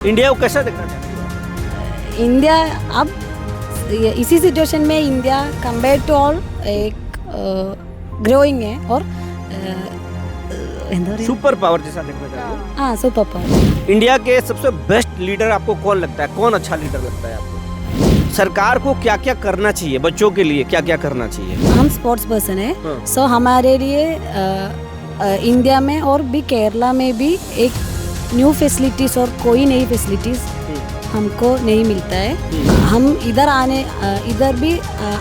India को कैसा देखना चाहते हो? इंडिया अब इसी सिचुएशन में इंडिया कंपेयर टू ऑल एक ग्रोइंग है और सुपर पावर जैसा देखना चाहते हो? हाँ सुपर पावर। इंडिया के सबसे बेस्ट लीडर आपको कौन लगता है? कौन अच्छा लीडर लगता है आपको? सरकार को क्या क्या करना चाहिए, बच्चों के लिए क्या क्या करना चाहिए? हम स्पोर्ट्स पर्सन है, हाँ। सो हमारे लिए इंडिया में और भी केरला में भी एक न्यू फैसिलिटीज और कोई नई फैसिलिटीज हमको नहीं मिलता है। हम इधर भी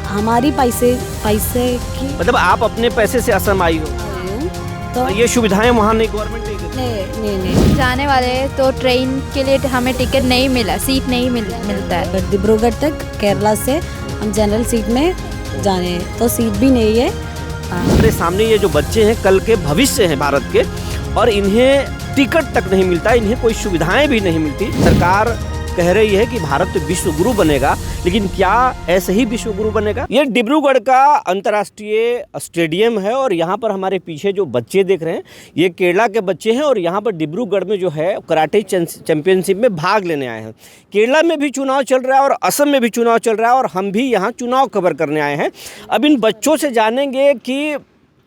हमारी पैसे की मतलब आप अपने पैसे से असम आई हो, तो ये सुविधाएं वहाँ नहीं, गवर्नमेंट नहीं देती। नहीं जाने वाले हैं तो ट्रेन के लिए हमें टिकट नहीं मिला, सीट नहीं मिलता है। डिब्रूगढ़ तक केरला से हम जनरल सीट में जाने तो सीट भी नहीं है। हमारे सामने ये जो बच्चे हैं कल के भविष्य हैं भारत के, और इन्हें टिकट तक नहीं मिलता, इन्हें कोई सुविधाएं भी नहीं मिलती। सरकार कह रही है कि भारत विश्व गुरु बनेगा, लेकिन क्या ऐसे ही विश्व गुरु बनेगा? ये डिब्रूगढ़ का अंतर्राष्ट्रीय स्टेडियम है और यहाँ पर हमारे पीछे जो बच्चे देख रहे हैं ये केरला के बच्चे हैं और यहाँ पर डिब्रूगढ़ में जो है कराटे चैंपियनशिप में भाग लेने आए हैं। केरला में भी चुनाव चल रहा है और असम में भी चुनाव चल रहा है और हम भी यहाँ चुनाव कवर करने आए हैं। अब इन बच्चों से जानेंगे कि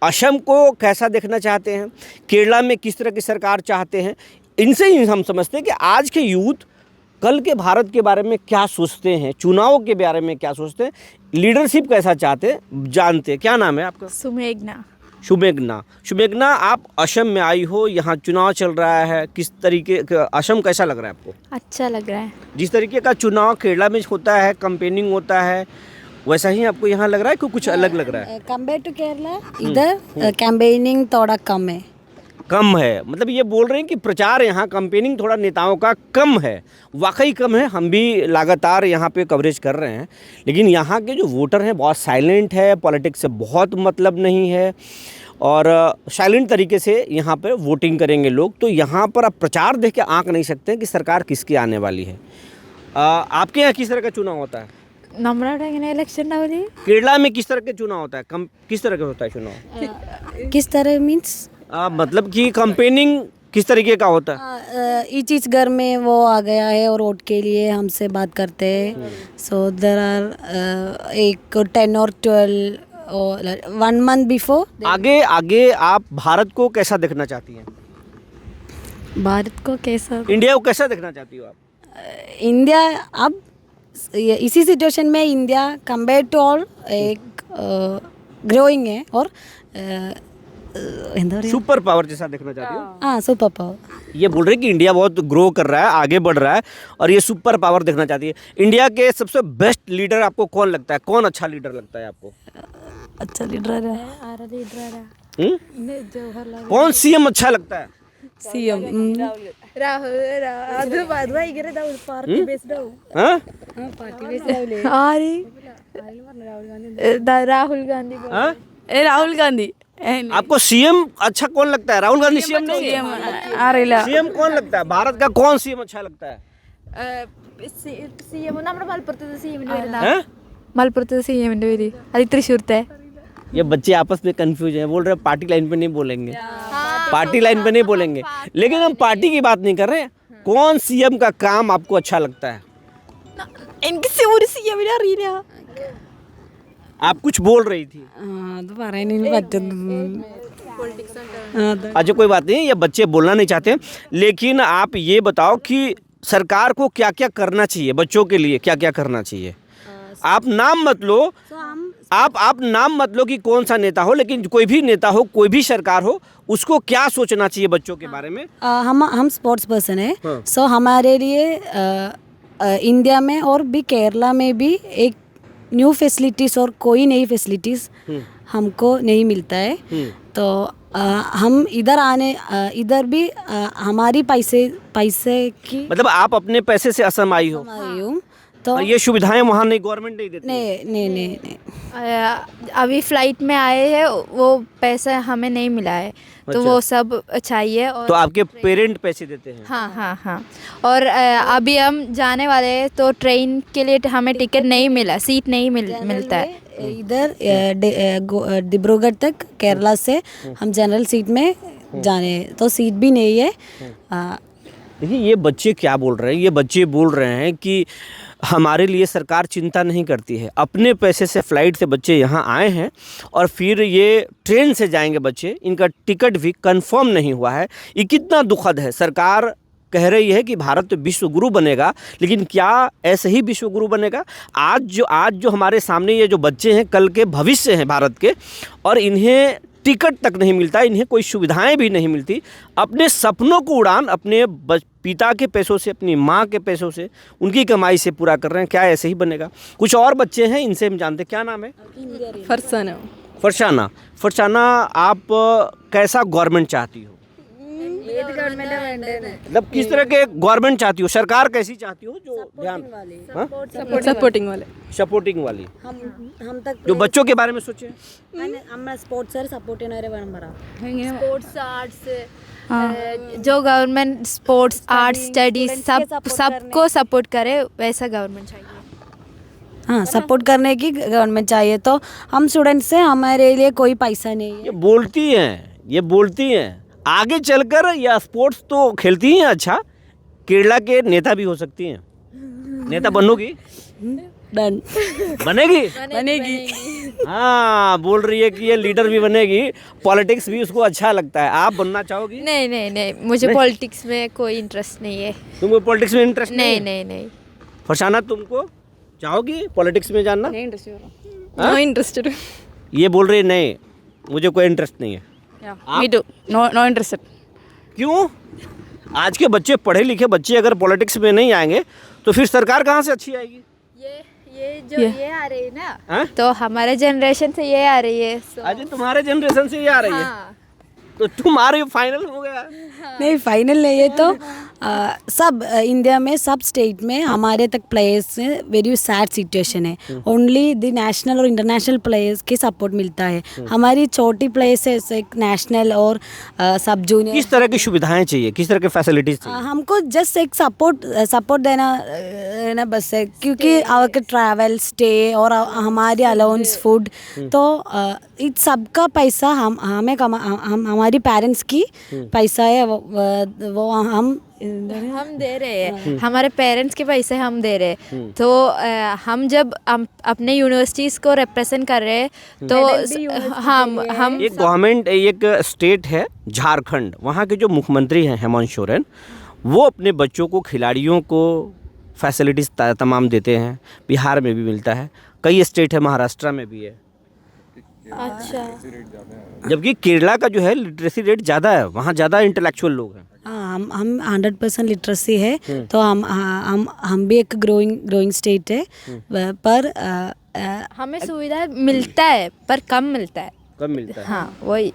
असम को कैसा देखना चाहते हैं, केरला में किस तरह की सरकार चाहते हैं। इनसे ही हम समझते हैं कि आज के यूथ कल के भारत के बारे में क्या सोचते हैं, चुनाव के बारे में क्या सोचते हैं, लीडरशिप कैसा चाहते हैं, जानते हैं। क्या नाम है आपका? सुमेघना। शुमेघना, आप असम में आई हो, यहाँ चुनाव चल रहा है, किस तरीके का असम कैसा लग रहा है आपको? अच्छा लग रहा है। जिस तरीके का चुनाव केरला में होता है, कैंपेनिंग होता है, वैसा ही आपको यहाँ लग रहा है कि कुछ अलग लग रहा है? कंपेयर टू केरला इधर कैंपेनिंग थोड़ा कम है। कम है, मतलब ये बोल रहे हैं कि प्रचार यहाँ कैंपेनिंग थोड़ा नेताओं का कम है। वाकई कम है, हम भी लगातार यहाँ पे कवरेज कर रहे हैं, लेकिन यहाँ के जो वोटर हैं बहुत साइलेंट है, पॉलिटिक्स से बहुत मतलब नहीं है और साइलेंट तरीके से यहाँ पे वोटिंग करेंगे लोग। तो यहाँ पर आप प्रचार देख के आंक नहीं सकते कि सरकार किसकी आने वाली है। आपके यहाँ किस तरह का चुनाव होता है? इलेक्शन केरला में किस तरह के चुनाव होता है? किस तरह का होता है चुनाव? किस तरह मीन्स मतलब कि कैंपेनिंग किस तरीके का होता है? इस घर में वो आ गया है और वोट के लिए हमसे बात करते हैं। सो देर आर एक 10 और 12 और 1 month बिफोर। आगे आप भारत को कैसा देखना चाहती हैं? भारत को कैसा, इंडिया को कैसा देखना चाहती हो आप? इंडिया अब इसी सिचुएशन में इंडिया कंपेयर टू ऑल एक ग्रोइंग है और सुपर पावर जैसा देखना चाहती हो? हाँ सुपर पावर। ये बोल रहे हैं कि इंडिया बहुत ग्रो कर रहा है, आगे बढ़ रहा है और ये सुपर पावर देखना चाहती है। इंडिया के सबसे बेस्ट लीडर आपको कौन लगता है? कौन अच्छा लीडर लगता है आपको? अच्छा लीडर है कौन सीएम अच्छा लगता है? सीएम हाँ? राहुल गांधी। हाँ? राहुल गांधी। आपको सीएम अच्छा कौन लगता है? राहुल गांधी सीएम नहीं है? सीएम कौन लगता है? भारत का कौन सीएम अच्छा लगता है? മലപ്പുറത്തെ സിഎമ്മിന്റെ പേര് അത് തൃശ്ശൂരത്തെ। ये बच्चे आपस में कंफ्यूज हैं, बोल रहे हैं पार्टी लाइन पे नहीं बोलेंगे, पार्टी लाइन पे नहीं बोलेंगे, लेकिन हम पार्टी की बात नहीं कर रहे हैं। कौन सीएम का काम आपको अच्छा लगता है? എനിക്ക് ഒരു സിഎമ്മിനെ അറിയില്ല। आप कुछ बोल रही थी। അത് പറയാൻ പറ്റുന്നു। अच्छा कोई बात नहीं, ये बच्चे बोलना नहीं चाहते, लेकिन आप ये बताओ कि सरकार को क्या क्या करना चाहिए, बच्चों के लिए क्या क्या करना चाहिए? आप नाम मत लो, आप नाम मत लो कि कौन सा नेता हो, लेकिन कोई भी नेता हो, कोई भी सरकार हो, उसको क्या सोचना चाहिए बच्चों के बारे में? हम स्पोर्ट्स पर्सन है, हाँ। सो हमारे लिए इंडिया में और भी केरला में भी एक न्यू फैसिलिटीज़ और कोई नई फैसिलिटीज़ हमको नहीं मिलता है। तो हम इधर भी हमारी पैसे की मतलब आप अपने पैसे से असम आई हो, तो और ये सुविधाएं वहाँ नहीं, गवर्नमेंट नहीं देती। नहीं। अभी फ्लाइट में आए हैं, वो पैसा हमें नहीं मिला है, तो अच्छा। वो सब चाहिए। और तो आपके पेरेंट पैसे देते हैं? हाँ। और अभी हम जाने वाले हैं तो ट्रेन के लिए हमें टिकट नहीं मिला, सीट नहीं मिलता है। इधर डिब्रूगढ़ तक केरला से हम जनरल सीट में जाने तो सीट भी नहीं है। देखिए ये बच्चे क्या बोल रहे हैं, ये बच्चे बोल रहे हैं कि हमारे लिए सरकार चिंता नहीं करती है। अपने पैसे से फ़्लाइट से बच्चे यहाँ आए हैं और फिर ये ट्रेन से जाएंगे बच्चे, इनका टिकट भी कंफर्म नहीं हुआ है। ये कितना दुखद है। सरकार कह रही है कि भारत विश्व गुरु बनेगा, लेकिन क्या ऐसे ही विश्व गुरु बनेगा? आज जो हमारे सामने ये जो बच्चे हैं कल के भविष्य हैं भारत के, और इन्हें टिकट तक नहीं मिलता, इन्हें कोई सुविधाएं भी नहीं मिलती। अपने सपनों को उड़ान अपने पिता के पैसों से, अपनी माँ के पैसों से, उनकी कमाई से पूरा कर रहे हैं। क्या ऐसे ही बनेगा? कुछ और बच्चे हैं, इनसे हम जानते हैं। क्या नाम है? फरसाना, आप कैसा गवर्नमेंट चाहती हो? मतलब किस तरह के गवर्नमेंट चाहती हो? सरकार कैसी चाहती हो? जो ध्यान सपोर्टिंग वाली हम तक जो बच्चों के बारे में सोचे। हम स्पोर्ट्स सपोर्ट स्पोर्ट्स आर्ट्स जो गवर्नमेंट स्पोर्ट्स आर्ट्स स्टडी सबको सपोर्ट करे, वैसा गवर्नमेंट चाहिए। हाँ, सपोर्ट करने की गवर्नमेंट चाहिए। तो हम स्टूडेंट्स से हमारे लिए कोई पैसा नहीं है। ये बोलती हैं आगे चलकर या स्पोर्ट्स तो खेलती हैं, अच्छा केरला के नेता भी हो सकती हैं। नेता बनोगी? डन। बनेगी। हाँ, बोल रही है कि ये लीडर भी बनेगी, पॉलिटिक्स भी उसको अच्छा लगता है। आप बनना चाहोगी? नहीं, मुझे पॉलिटिक्स में कोई इंटरेस्ट नहीं है। तुमको पॉलिटिक्स में इंटरेस्ट नहीं। फरसाना, तुमको चाहोगी पॉलिटिक्स में जानना? No interested. ये बोल रही है नहीं, मुझे कोई इंटरेस्ट नहीं है। Me too, no interested. क्यों? आज के बच्चे, पढ़े लिखे बच्चे अगर पॉलिटिक्स में नहीं आएंगे तो फिर सरकार कहाँ से अच्छी आएगी? ये आ रही है ना, तो हमारे जनरेशन से ये आ रही है। आज तुम्हारे जनरेशन से ये आ रही है। तो तुम्हारे फाइनल हो गया? नहीं, फाइनल नहीं है। तो सब इंडिया में सब स्टेट में हमारे तक प्लेयर्स वेरी सैड सिचुएशन है। ओनली द नेशनल और इंटरनेशनल प्लेयर्स के सपोर्ट मिलता है। हमारी छोटी प्लेयर्स है, एक नेशनल और सब जूनियर। किस तरह की सुविधाएं चाहिए, किस तरह की फैसिलिटीज चाहिए? हमको जस्ट एक सपोर्ट देना बस है, क्योंकि आपके ट्रैवल, स्टे और हमारे अलाउंस, फूड, तो इस सबका पैसा हमें हमारी पेरेंट्स की पैसा है, वो हम दे रहे हैं। हमारे पेरेंट्स के पैसे हम दे रहे हैं। तो हम जब अपने यूनिवर्सिटीज़ को रिप्रेजेंट कर रहे हैं, तो हम एक गवर्नमेंट, एक स्टेट है झारखंड, वहाँ के जो मुख्यमंत्री हैं हेमंत सोरेन, वो अपने बच्चों को, खिलाड़ियों को फैसिलिटीज़ तमाम देते हैं। बिहार में भी मिलता है, कई स्टेट है, महाराष्ट्र में भी है। अच्छा, जबकि केरला का जो है लिटरेसी रेट ज़्यादा है, वहाँ ज़्यादा इंटेलेक्चुअल लोग हैं। हम 100% लिटरेसी है। तो हम भी एक ग्रोइंग स्टेट है, पर हमें सुविधा मिलता है पर कम मिलता है। हाँ, वही।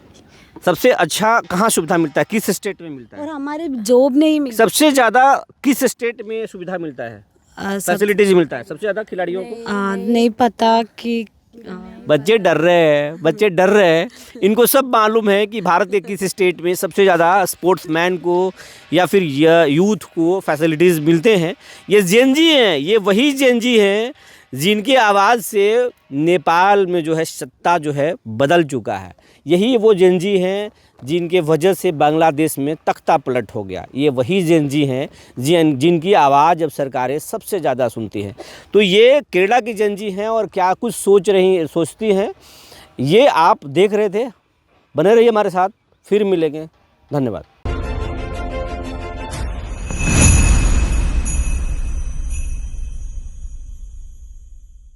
सबसे अच्छा कहाँ सुविधा मिलता है, किस स्टेट में मिलता है? और हमारे जॉब नहीं मिलता। सबसे ज़्यादा किस स्टेट में सुविधा मिलता है, फैसिलिटीज मिलता है सबसे ज़्यादा खिलाड़ियों को? नहीं पता कि बच्चे डर रहे हैं। इनको सब मालूम है कि भारत के किस स्टेट में सबसे ज़्यादा स्पोर्ट्समैन को या फिर यूथ को फैसिलिटीज़ मिलते हैं। ये जेनजी हैं, ये वही जेनजी हैं जिनके आवाज़ से नेपाल में जो है सत्ता जो है बदल चुका है। यही वो जेनजी हैं जिनके वजह से बांग्लादेश में तख्ता पलट हो गया। ये वही जेनजी हैं जिनकी आवाज़ अब सरकारें सबसे ज़्यादा सुनती हैं। तो ये केरला की जेनजी हैं और क्या कुछ सोचती हैं, ये आप देख रहे थे। बने रहिए हमारे साथ, फिर मिलेंगे। धन्यवाद।